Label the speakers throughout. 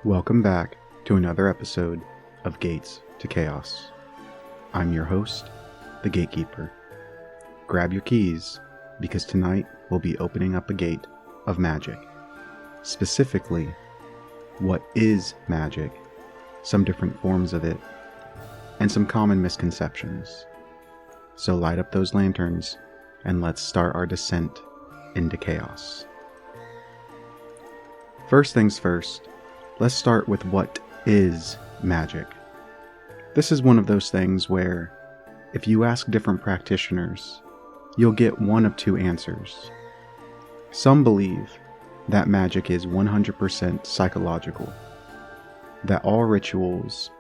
Speaker 1: Welcome back to another episode of Gates to Chaos. I'm your host, the Gatekeeper. Grab your keys, because tonight we'll be opening up a gate of magic. Specifically, what is magic, some different forms of it, and some common misconceptions. So light up those lanterns and let's start our descent into chaos. First things first, let's start with what is magic. This is one of those things where, if you ask different practitioners, you'll get one of two answers. Some believe that magic is 100% psychological, that all rituals,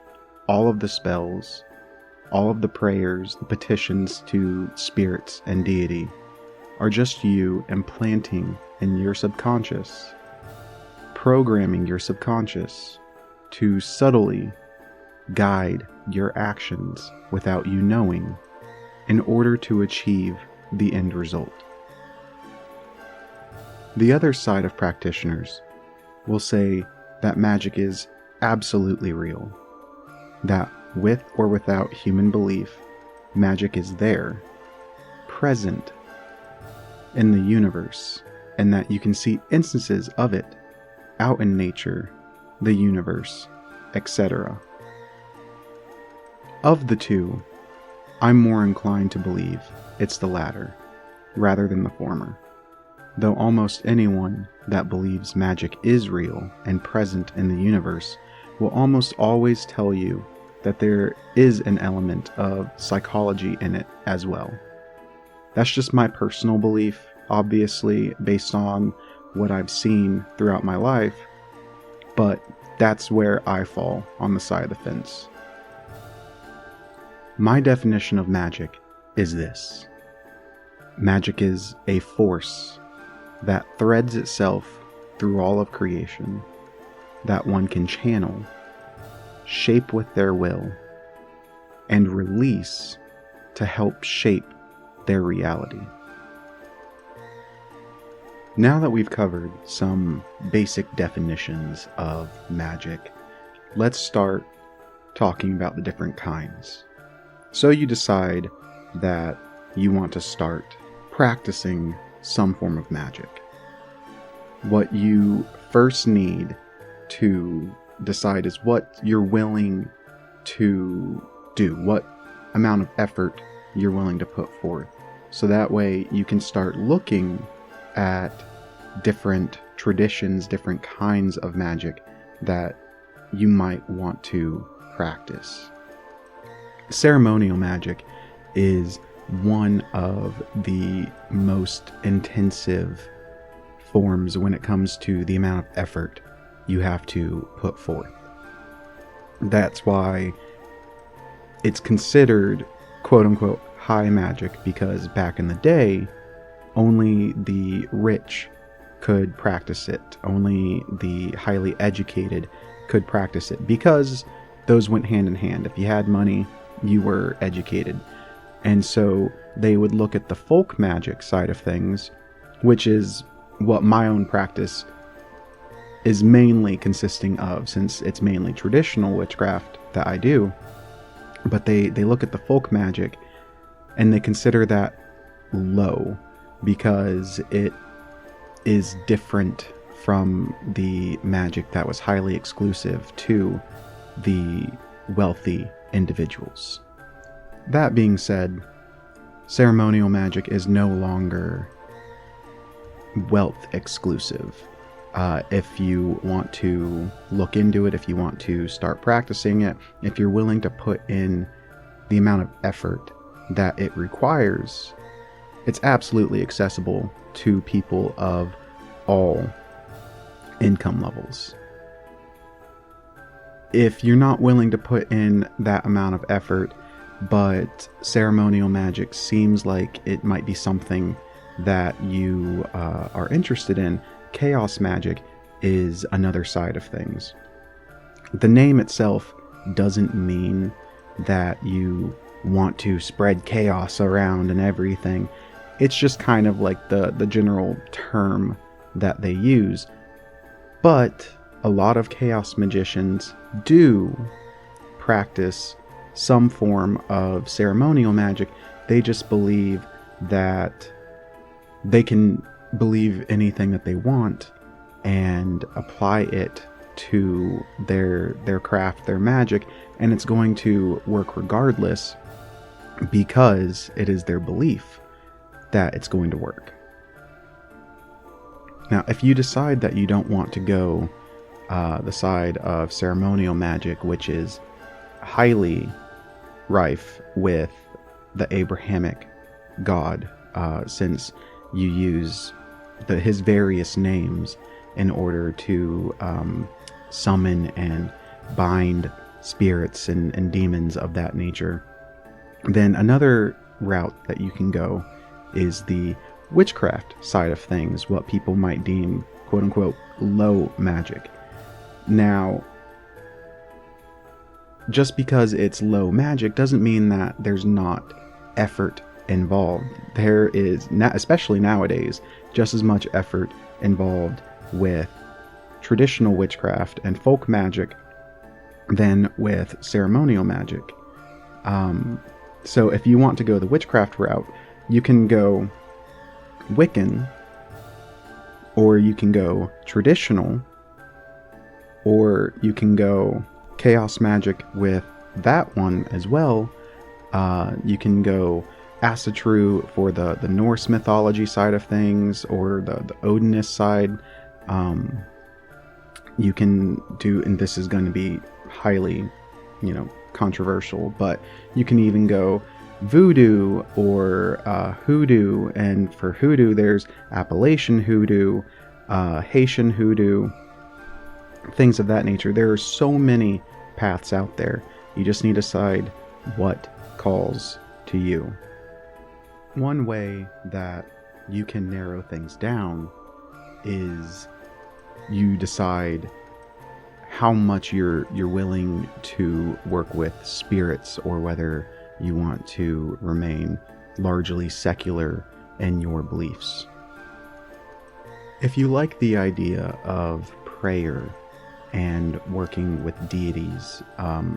Speaker 1: all of the spells, all of the prayers, the petitions to spirits and deity are just you implanting in your subconscious, programming your subconscious to subtly guide your actions without you knowing in order to achieve the end result. The other side of practitioners will say that magic is absolutely real, that with or without human belief, magic is there, present in the universe, and that you can see instances of it out in nature, the universe, etc. Of the two, I'm more inclined to believe it's the latter, rather than the former, though almost anyone that believes magic is real and present in the universe will almost always tell you that there is an element of psychology in it as well. That's just my personal belief, obviously based on what I've seen throughout my life, but that's where I fall on the side of the fence. My definition of magic is this. Magic is a force that threads itself through all of creation, that one can channel, shape with their will, and release to help shape their reality. Now that we've covered some basic definitions of magic, let's start talking about the different kinds. So you decide that you want to start practicing some form of magic. What you first need to decide is what you're willing to do, what amount of effort you're willing to put forth. So that way you can start looking at different traditions, different kinds of magic that you might want to practice. Ceremonial magic is one of the most intensive forms when it comes to the amount of effort you have to put forth. That's why it's considered quote-unquote high magic, because back in the day, only the rich could practice it. Only the highly educated could practice it, because those went hand in hand. If you had money, you were educated. And so they would look at the folk magic side of things, which is what my own practice is mainly consisting of, since it's mainly traditional witchcraft that I do. But they look at the folk magic and they consider that low because it is different from the magic that was highly exclusive to the wealthy individuals. That being said, ceremonial magic is no longer wealth exclusive. If you want to look into it, if you want to start practicing it, if you're willing to put in the amount of effort that it requires, it's absolutely accessible to people of all income levels. If you're not willing to put in that amount of effort, but ceremonial magic seems like it might be something that you are interested in, chaos magic is another side of things. The name itself doesn't mean that you want to spread chaos around and everything. It's just kind of like the general term that they use. But a lot of chaos magicians do practice some form of ceremonial magic. They just believe that they can believe anything that they want and apply it to their craft, their magic, and it's going to work regardless because it is their belief that it's going to work. Now, if you decide that you don't want to go the side of ceremonial magic, which is highly rife with the Abrahamic God, since you use his various names in order to summon and bind spirits and demons of that nature, then another route that you can go is the witchcraft side of things, what people might deem quote-unquote low magic. Now, just because it's low magic doesn't mean that there's not effort involved. There is, especially nowadays, just as much effort involved with traditional witchcraft and folk magic than with ceremonial magic. So if you want to go the witchcraft route, you can go Wiccan, or you can go traditional, or you can go chaos magic with that one as well. You can go Asatru for the Norse mythology side of things, or the Odinist side. You can do, and this is going to be highly, controversial, but you can even go voodoo or hoodoo, and for hoodoo there's Appalachian hoodoo, Haitian hoodoo, things of that nature. There are so many paths out there. You just need to decide what calls to you. One way that you can narrow things down is you decide how much you're willing to work with spirits, or whether you want to remain largely secular in your beliefs. If you like the idea of prayer and working with deities,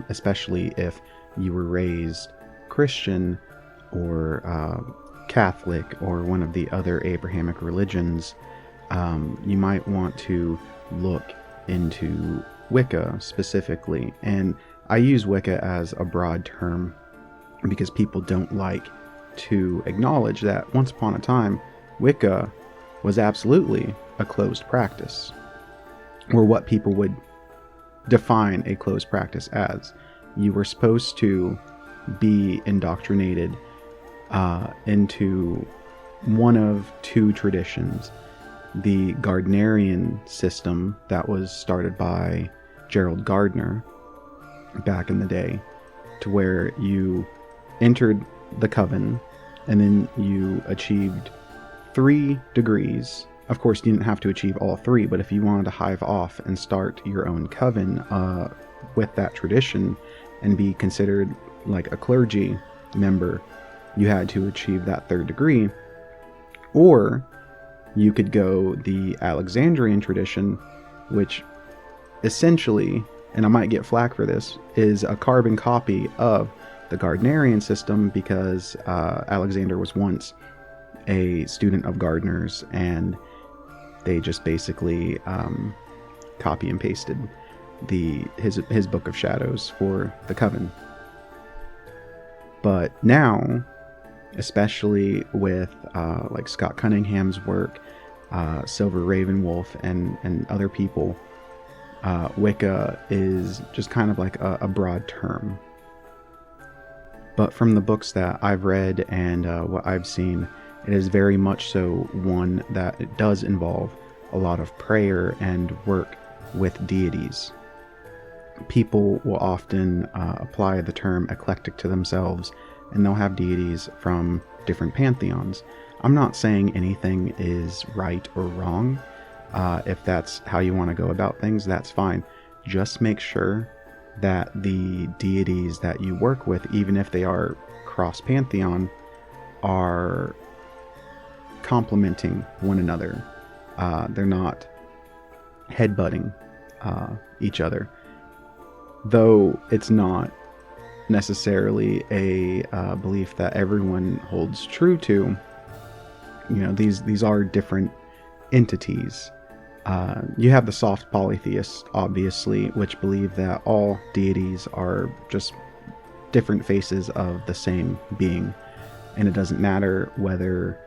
Speaker 1: especially if you were raised Christian or Catholic or one of the other Abrahamic religions, you might want to look into Wicca specifically. And I use Wicca as a broad term because people don't like to acknowledge that once upon a time, Wicca was absolutely a closed practice, or what people would define a closed practice as. You were supposed to be indoctrinated into one of two traditions: the Gardnerian system that was started by Gerald Gardner back in the day, to where you entered the coven and then you achieved 3 degrees. Of course, you didn't have to achieve all 3, but if you wanted to hive off and start your own coven with that tradition and be considered like a clergy member, you had to achieve that 3rd degree. Or you could go the Alexandrian tradition, which essentially, and I might get flack for this, is a carbon copy of the Gardnerian system, because Alexander was once a student of Gardner's, and they just basically copy and pasted his Book of Shadows for the Coven. But now, especially with like Scott Cunningham's work, Silver Ravenwolf, and other people, Wicca is just kind of like a broad term. But from the books that I've read and what I've seen, it is very much so one that it does involve a lot of prayer and work with deities. People will often apply the term eclectic to themselves, and they'll have deities from different pantheons. I'm not saying anything is right or wrong. If that's how you want to go about things, that's fine. Just make sure that the deities that you work with, even if they are cross-pantheon, are complementing one another. They're not headbutting each other. Though it's not necessarily a belief that everyone holds true to, these are different entities. You have the soft polytheists, obviously, which believe that all deities are just different faces of the same being, and it doesn't matter whether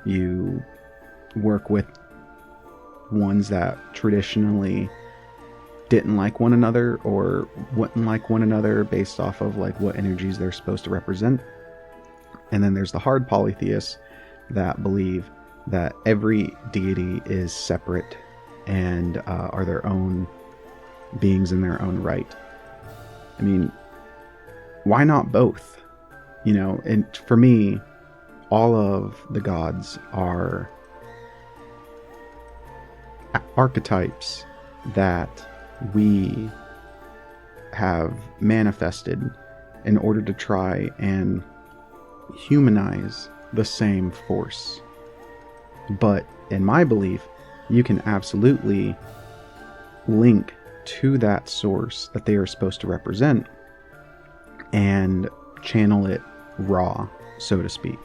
Speaker 1: you work with ones that traditionally didn't like one another or wouldn't like one another based off of like what energies they're supposed to represent. And then there's the hard polytheists that believe that every deity is separate and are their own beings in their own right. I mean, why not both? And for me, all of the gods are archetypes that we have manifested in order to try and humanize the same force. But in my belief, you can absolutely link to that source that they are supposed to represent and channel it raw, so to speak.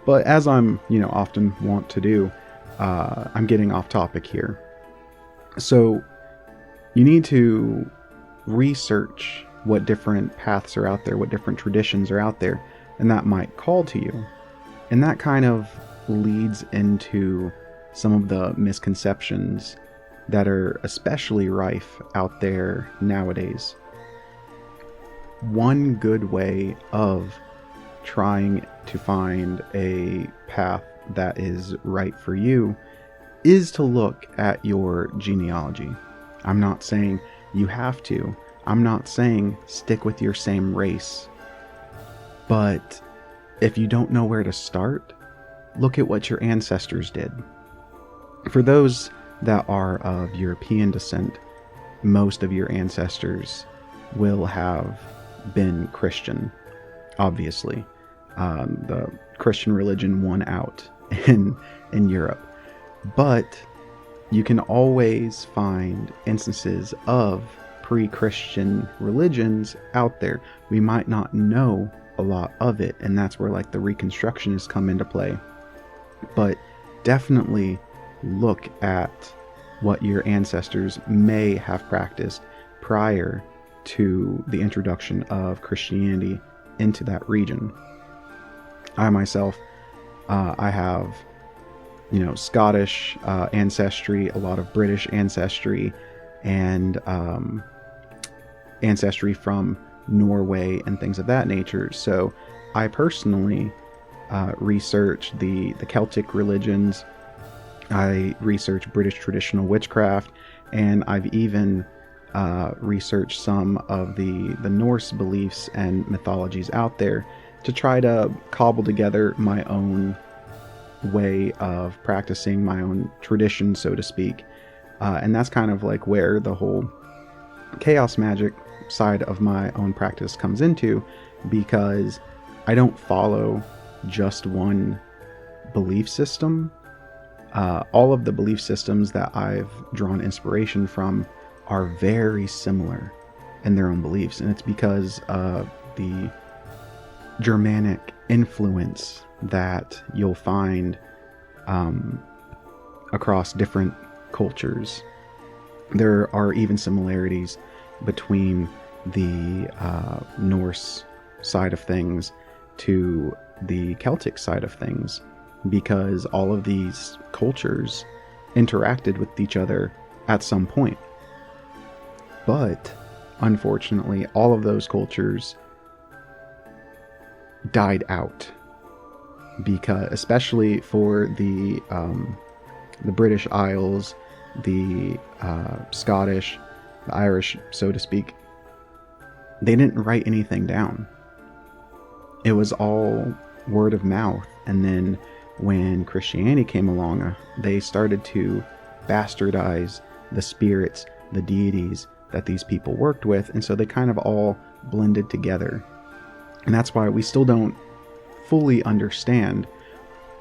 Speaker 1: But as I'm, often want to do, I'm getting off topic here. So you need to research what different paths are out there, what different traditions are out there, and that might call to you. And that kind of leads into some of the misconceptions that are especially rife out there nowadays. One good way of trying to find a path that is right for you is to look at your genealogy. I'm not saying you have to. I'm not saying stick with your same race. But if you don't know where to start, look at what your ancestors did. For those that are of European descent, most of your ancestors will have been Christian, obviously. The Christian religion won out in Europe. But you can always find instances of pre-Christian religions out there. We might not know a lot of it, and that's where like the Reconstructionists come into play. But definitely look at what your ancestors may have practiced prior to the introduction of Christianity into that region. I myself, I have Scottish ancestry, a lot of British ancestry, and ancestry from Norway and things of that nature. So I personally research the Celtic religions. I research British traditional witchcraft, and I've even researched some of the Norse beliefs and mythologies out there to try to cobble together my own way of practicing, my own tradition, so to speak. And that's kind of like where the whole chaos magic side of my own practice comes into, because I don't follow just one belief system. All of the belief systems that I've drawn inspiration from are very similar in their own beliefs, and it's because of the Germanic influence that you'll find across different cultures. There are even similarities between the Norse side of things to the Celtic side of things, because all of these cultures interacted with each other at some point. But unfortunately, all of those cultures died out, because especially for the British Isles, the Scottish, the Irish, so to speak, they didn't write anything down. It was all word of mouth. And then when Christianity came along, they started to bastardize the spirits, the deities that these people worked with, and so they kind of all blended together. And that's why we still don't fully understand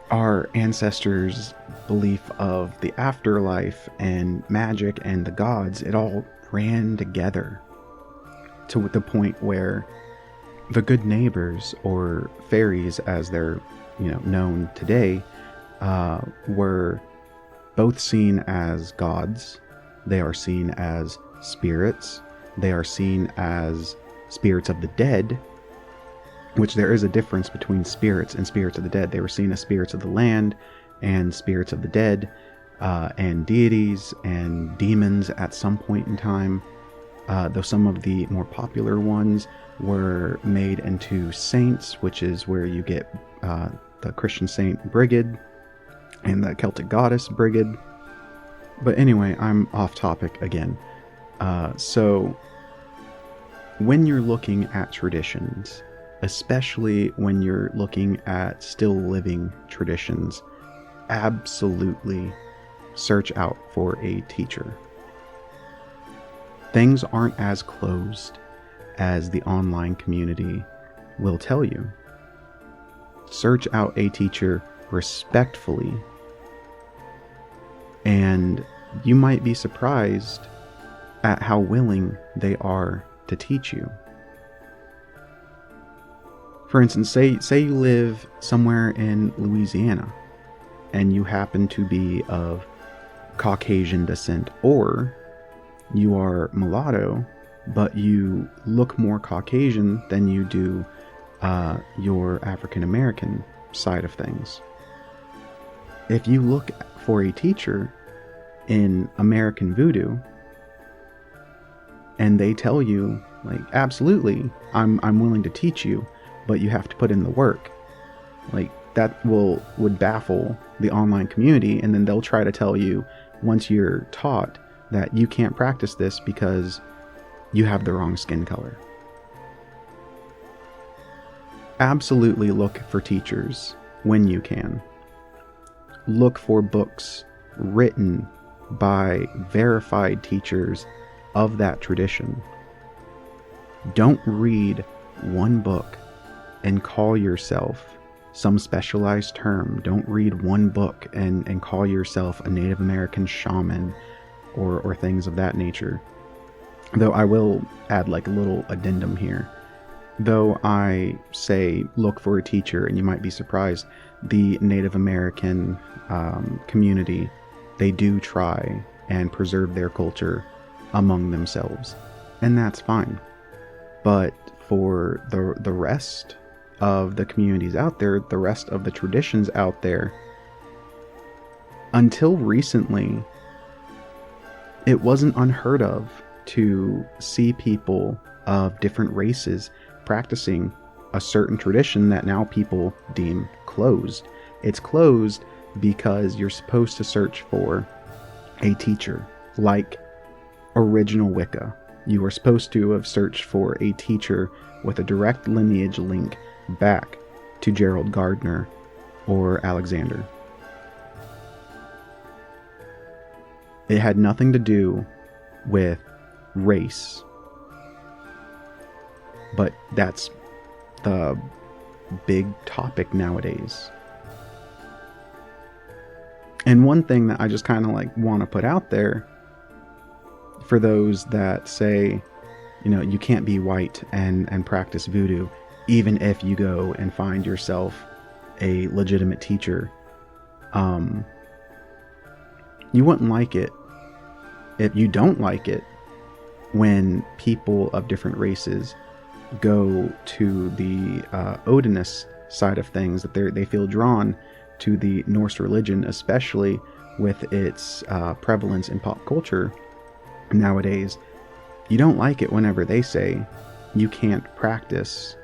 Speaker 1: our ancestors' belief of the afterlife and magic and the gods, it all ran together to the point where the good neighbors, or fairies as they're known today, were both seen as gods. They are seen as spirits. They are seen as spirits of the dead, which there is a difference between spirits and spirits of the dead. They were seen as spirits of the land and spirits of the dead, and deities and demons at some point in time, though some of the more popular ones were made into saints, which is where you get the Christian saint Brigid and the Celtic goddess Brigid. But anyway, I'm off topic again. So when you're looking at traditions, especially when you're looking at still living traditions, absolutely search out for a teacher. Things aren't as closed as the online community will tell you. Search out a teacher respectfully, and you might be surprised at how willing they are to teach you. For instance, say you live somewhere in Louisiana and you happen to be of Caucasian descent, or you are mulatto, but you look more Caucasian than you do your African American side of things. If you look for a teacher in American Voodoo and they tell you, like, absolutely, I'm willing to teach you, but you have to put in the work, like, that would baffle the online community, and then they'll try to tell you, once you're taught, that you can't practice this because you have the wrong skin color. Absolutely look for teachers when you can. Look for books written by verified teachers of that tradition. Don't read one book and call yourself some specialized term. Don't read one book and call yourself a Native American shaman or things of that nature. Though I will add like a little addendum here. Though I say look for a teacher, and you might be surprised, the Native American community, they do try and preserve their culture among themselves, and that's fine. But for the rest of the communities out there, the rest of the traditions out there, until recently, it wasn't unheard of to see people of different races practicing a certain tradition that now people deem closed. It's closed because you're supposed to search for a teacher, like original Wicca. You are supposed to have searched for a teacher with a direct lineage link back to Gerald Gardner or Alexander. It had nothing to do with race, but that's the big topic nowadays. And one thing that I just kind of like want to put out there for those that say, you can't be white and practice voodoo, even if you go and find yourself a legitimate teacher. You wouldn't like it if you don't like it when people of different races go to the Odinist side of things, that they feel drawn to the Norse religion, especially with its prevalence in pop culture nowadays. You don't like it whenever they say you can't practice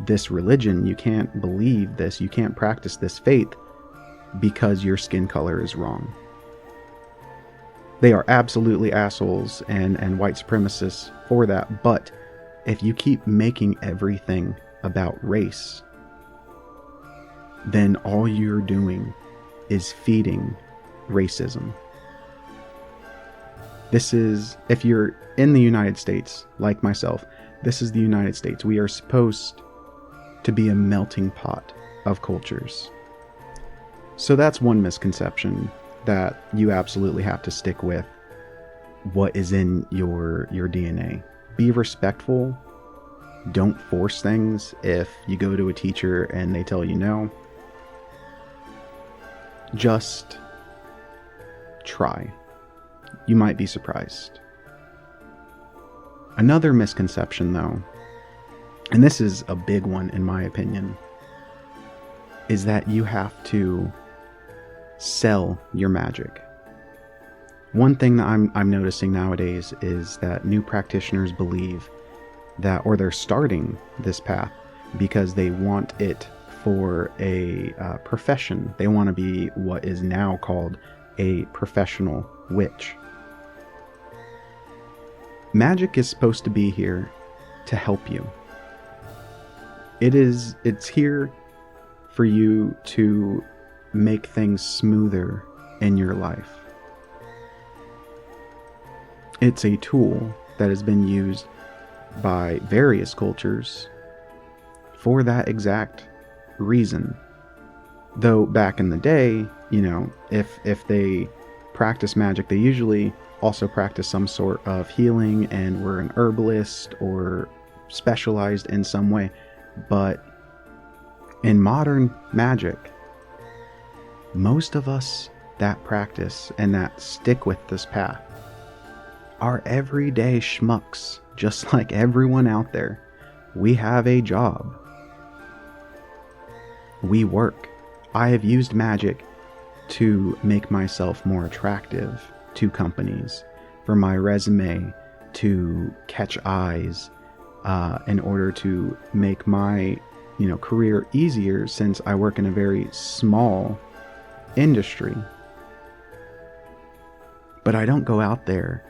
Speaker 1: this religion, you can't believe this, you can't practice this faith because your skin color is wrong. They are absolutely assholes and white supremacists for that, but if you keep making everything about race, then all you're doing is feeding racism. This is, if you're in the United States, like myself, this is the United States. We are supposed to be a melting pot of cultures. So that's one misconception that you absolutely have to stick with. What is in your DNA? Be respectful. Don't force things. If you go to a teacher and they tell you no, just try. You might be surprised. Another misconception, though, and this is a big one in my opinion, is that you have to sell your magic. One thing that I'm noticing nowadays is that new practitioners believe that, or they're starting this path because they want it for a profession. They want to be what is now called a professional witch. Magic is supposed to be here to help you. It's here for you to make things smoother in your life. It's a tool that has been used by various cultures for that exact reason. Though back in the day, if they practice magic, they usually also practice some sort of healing and were an herbalist or specialized in some way. But in modern magic, most of us that practice and that stick with this path are everyday schmucks, just like everyone out there. We have a job. We work. I have used magic to make myself more attractive to companies, for my resume to catch eyes, in order to make my career easier, since I work in a very small industry. But I don't go out there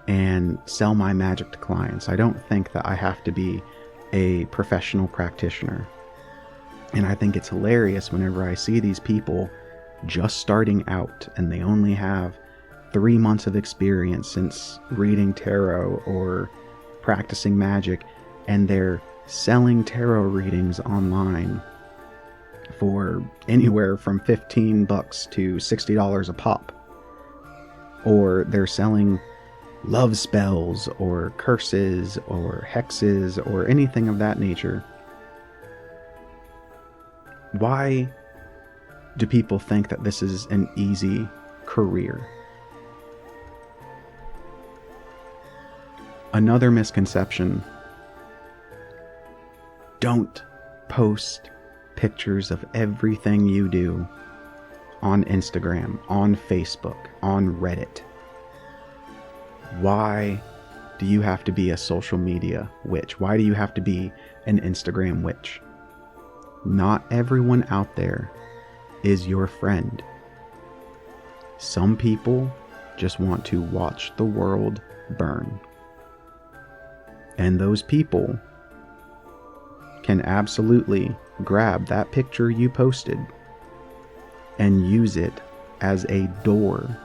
Speaker 1: and sell my magic to clients. I don't think that I have to be a professional practitioner. And I think it's hilarious whenever I see these people just starting out and they only have 3 months of experience since reading tarot or practicing magic, and they're selling tarot readings online for anywhere from $15 to $60 a pop. Or they're selling love spells or curses or hexes or anything of that nature. Why do people think that this is an easy career? Another misconception: don't post pictures of everything you do on Instagram, on Facebook, on Reddit. Why do you have to be a social media witch? Why do you have to be an Instagram witch? Not everyone out there is your friend. Some people just want to watch the world burn. And those people can absolutely grab that picture you posted and use it as a door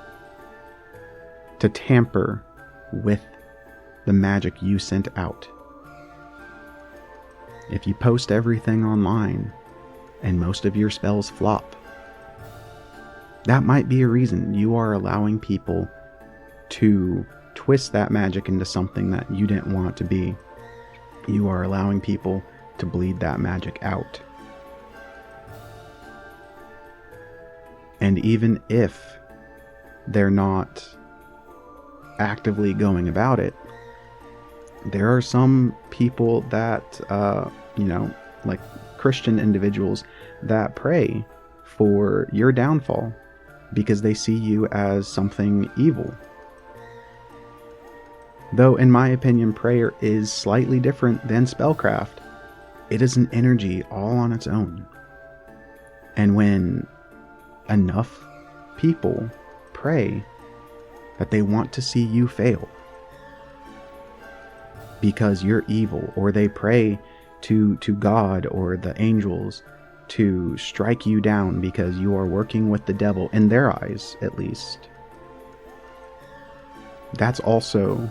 Speaker 1: to tamper with the magic you sent out. If you post everything online and most of your spells flop, that might be a reason you are allowing people to twist that magic into something that you didn't want it to be. You are allowing people to bleed that magic out. And even if they're not actively going about it, there are some people that, like Christian individuals, that pray for your downfall because they see you as something evil. Though, in my opinion, prayer is slightly different than spellcraft. It is an energy all on its own. And when enough people pray that they want to see you fail because you're evil, or they pray to God or the angels to strike you down because you are working with the devil, in their eyes at least, that's also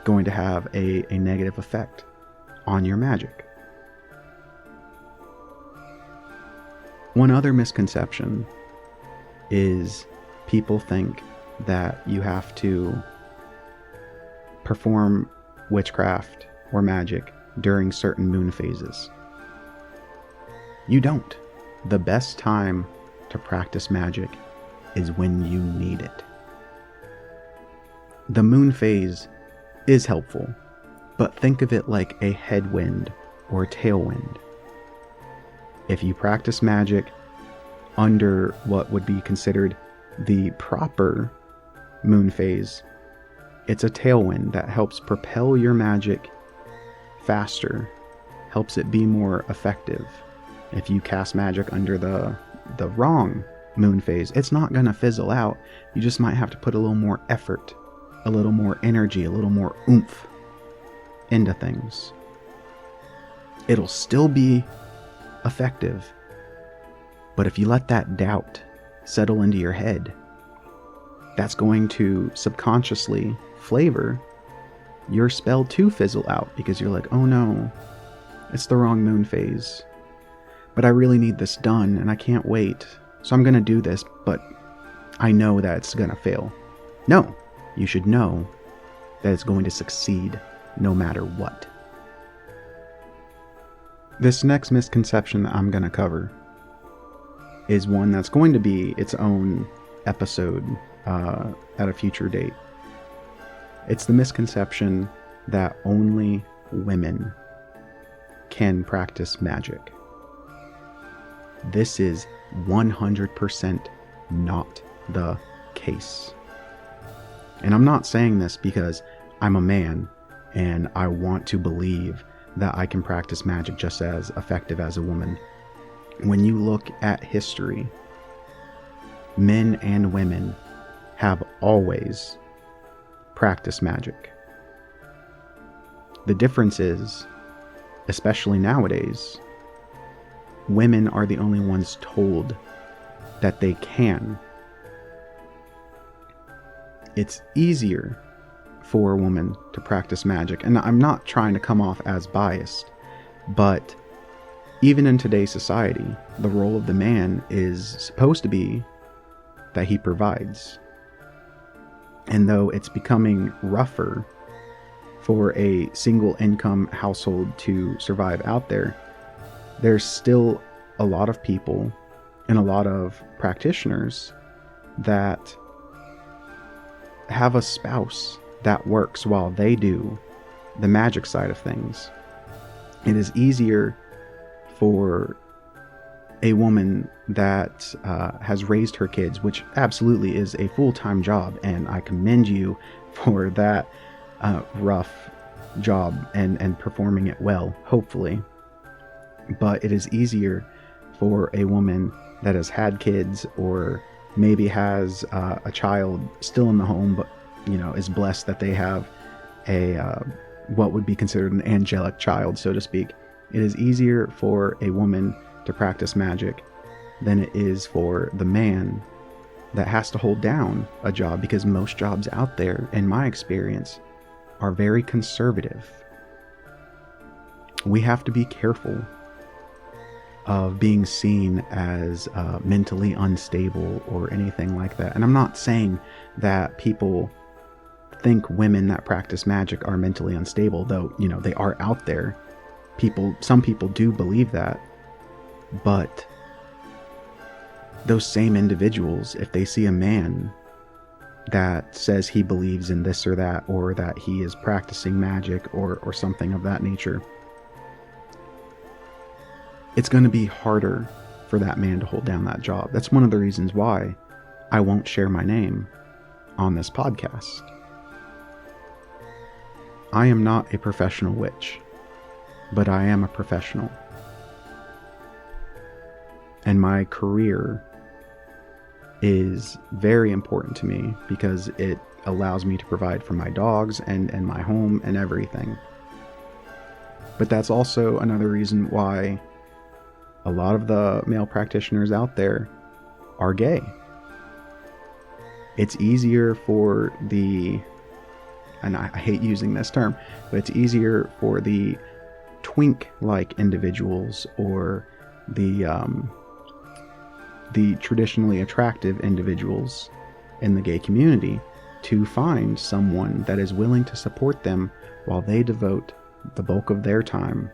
Speaker 1: going to have a negative effect on your magic. One other misconception is people think that you have to perform witchcraft or magic during certain moon phases. You don't. The best time to practice magic is when you need it. The moon phase is helpful, but think of it like a headwind or tailwind. If you practice magic under what would be considered the proper moon phase, it's a tailwind that helps propel your magic faster, helps it be more effective. If you cast magic under the wrong moon phase, it's not going to fizzle out. You just might have to put a little more effort, a little more energy, a little more oomph into things. It'll still be effective, but if you let that doubt settle into your head, that's going to subconsciously flavor your spell to fizzle out, because you're like, oh no, it's the wrong moon phase, but I really need this done and I can't wait, so I'm going to do this, but I know that it's going to fail. No, you should know that it's going to succeed no matter what. This next misconception that I'm going to cover is one that's going to be its own episode at a future date. It's the misconception that only women can practice magic. This is 100% not the case. And I'm not saying this because I'm a man and I want to believe that I can practice magic just as effective as a woman. When you look at history, men and women have always practiced magic. The difference is, especially nowadays, women are the only ones told that they can. It's easier for a woman to practice magic, and I'm not trying to come off as biased, but even in today's society, the role of the man is supposed to be that he provides. And though it's becoming rougher for a single income household to survive out there, there's still a lot of people and a lot of practitioners that have a spouse that works while they do the magic side of things. It is easier for a woman that has raised her kids, which absolutely is a full-time job, and I commend you for that rough job and performing it well, hopefully. But it is easier for a woman that has had kids, or maybe has a child still in the home, but is blessed that they have a what would be considered an angelic child, so to speak. It is easier for a woman to practice magic than it is for the man that has to hold down a job, because most jobs out there, in my experience, are very conservative. We have to be careful of being seen as mentally unstable or anything like that. And I'm not saying that people think women that practice magic are mentally unstable, though, they are out there. Some people do believe that. But those same individuals, if they see a man that says he believes in this or that, or that he is practicing magic or something of that nature, it's going to be harder for that man to hold down that job. That's one of the reasons why I won't share my name on this podcast. I am not a professional witch, but I am a professional. And my career is very important to me because it allows me to provide for my dogs and my home and everything. But that's also another reason why a lot of the male practitioners out there are gay. It's easier for and I hate using this term, but it's easier for the twink-like individuals, or the the traditionally attractive individuals in the gay community to find someone that is willing to support them while they devote the bulk of their time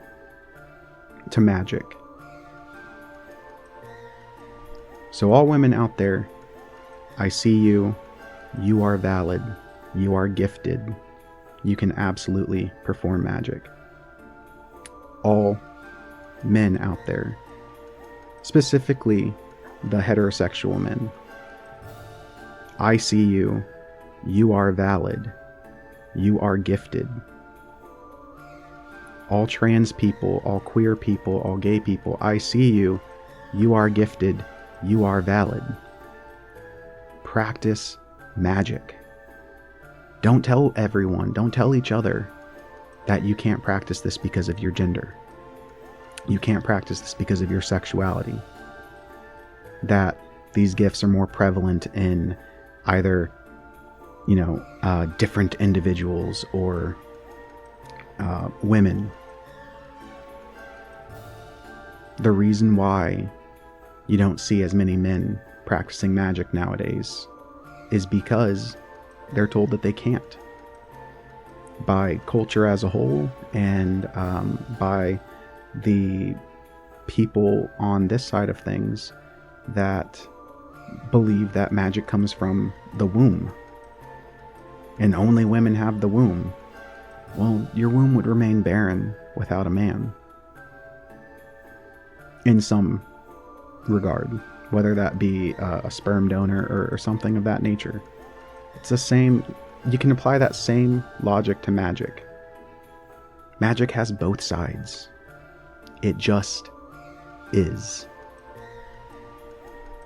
Speaker 1: to magic. So all women out there, I see you. You are valid. You are gifted. You can absolutely perform magic. All men out there, specifically the heterosexual men, I see you. You are valid. You are gifted. All trans people, all queer people, all gay people, I see you. You are gifted. You are valid. Practice magic. Don't tell everyone, don't tell each other that you can't practice this because of your gender. You can't practice this because of your sexuality. That these gifts are more prevalent in either, different individuals or women. The reason why you don't see as many men practicing magic nowadays is because they're told that they can't. By culture as a whole, and by the people on this side of things that believe that magic comes from the womb, and only women have the womb. Well, your womb would remain barren without a man, in some regard, whether that be a sperm donor or something of that nature. It's the same. You can apply that same logic to magic. Magic has both sides. It just is.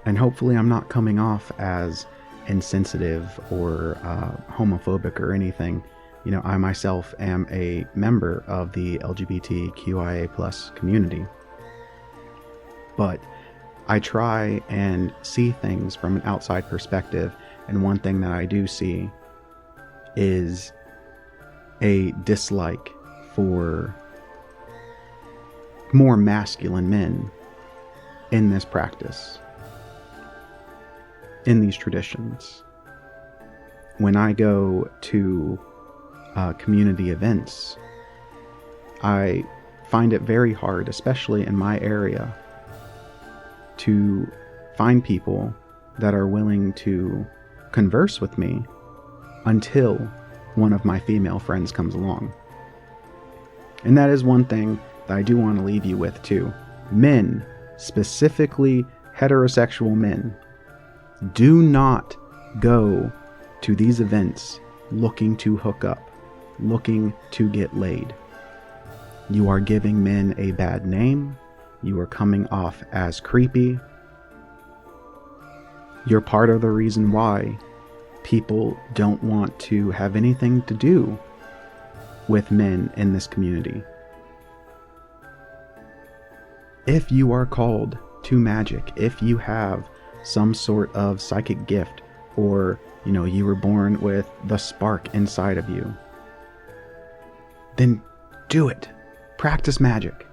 Speaker 1: And hopefully I'm not coming off as insensitive or homophobic or anything. I myself am a member of the LGBTQIA+ community. But I try and see things from an outside perspective, and one thing that I do see is a dislike for more masculine men in this practice, in these traditions. When I go to community events, I find it very hard, especially in my area, to find people that are willing to converse with me until one of my female friends comes along. And that is one thing that I do want to leave you with too. Men, specifically heterosexual men, do not go to these events looking to hook up, looking to get laid. You are giving men a bad name. You are coming off as creepy. You're part of the reason why people don't want to have anything to do with men in this community. If you are called to magic, if you have some sort of psychic gift, or you were born with the spark inside of you, then do it. Practice magic.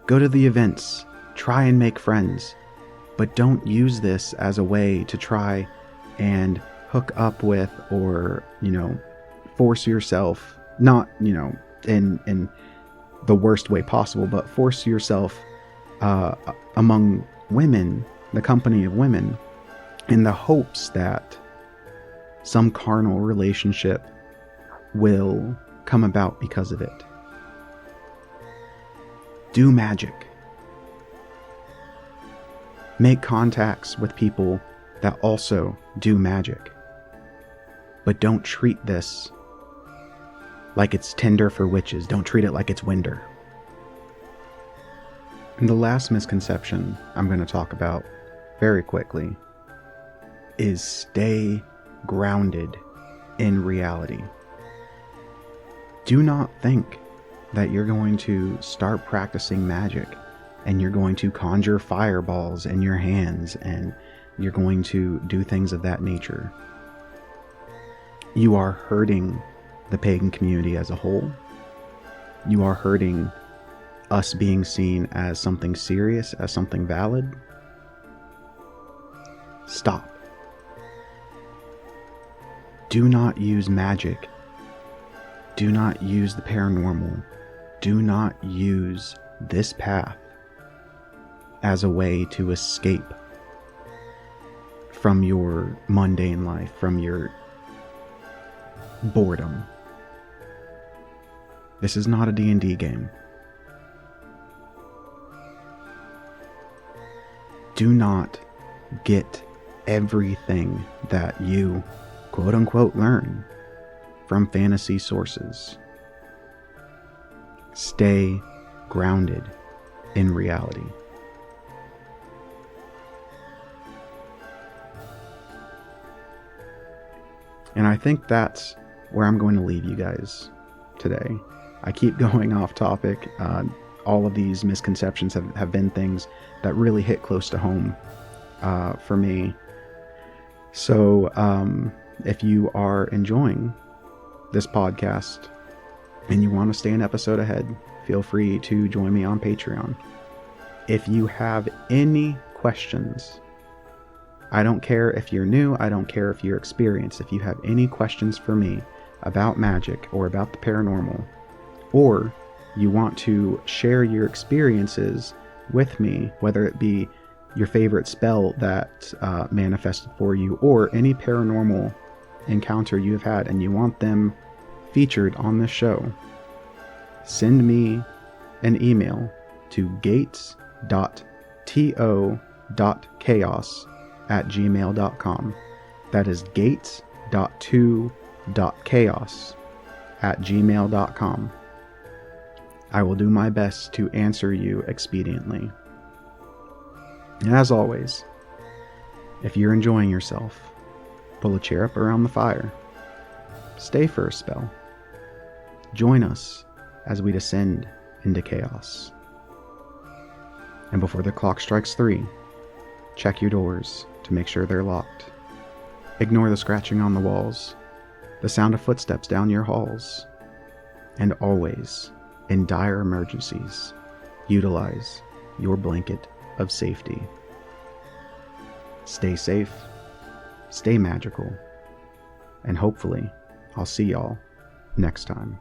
Speaker 1: Go to the events. Try and make friends. But don't use this as a way to try and hook up with, or force yourself, not in the worst way possible, but force yourself among women, the company of women, in the hopes that some carnal relationship will come about because of it. Do magic. Make contacts with people that also do magic. But don't treat this like it's Tinder for witches. Don't treat it like it's Winder. And the last misconception I'm going to talk about very quickly is stay grounded in reality. Do not think that you're going to start practicing magic and you're going to conjure fireballs in your hands and you're going to do things of that nature. You are hurting the pagan community as a whole. You are hurting us being seen as something serious, as something valid. Stop. Do not use magic. Do not use the paranormal. Do not use this path as a way to escape from your mundane life, from your boredom. This is not a D&D game. Do not get everything that you quote unquote learn from fantasy sources. Stay grounded in reality. And I think that's where I'm going to leave you guys today. I keep going off topic. All of these misconceptions have been things that really hit close to home for me. So if you are enjoying this podcast and you want to stay an episode ahead, feel free to join me on Patreon. If you have any questions, I don't care if you're new, I don't care if you're experienced, if you have any questions for me about magic or about the paranormal, or you want to share your experiences with me, whether it be your favorite spell that manifested for you, or any paranormal encounter you have had and you want them featured on this show, send me an email to gates.to.chaos@gmail.com. That is gates.to.chaos@gmail.com. I will do my best to answer you expediently. And as always, if you're enjoying yourself, pull a chair up around the fire. Stay for a spell. Join us as we descend into chaos. And before the clock strikes 3, check your doors to make sure they're locked. Ignore the scratching on the walls, the sound of footsteps down your halls, and always, in dire emergencies, utilize your blanket of safety. Stay safe, stay magical, and hopefully I'll see y'all next time.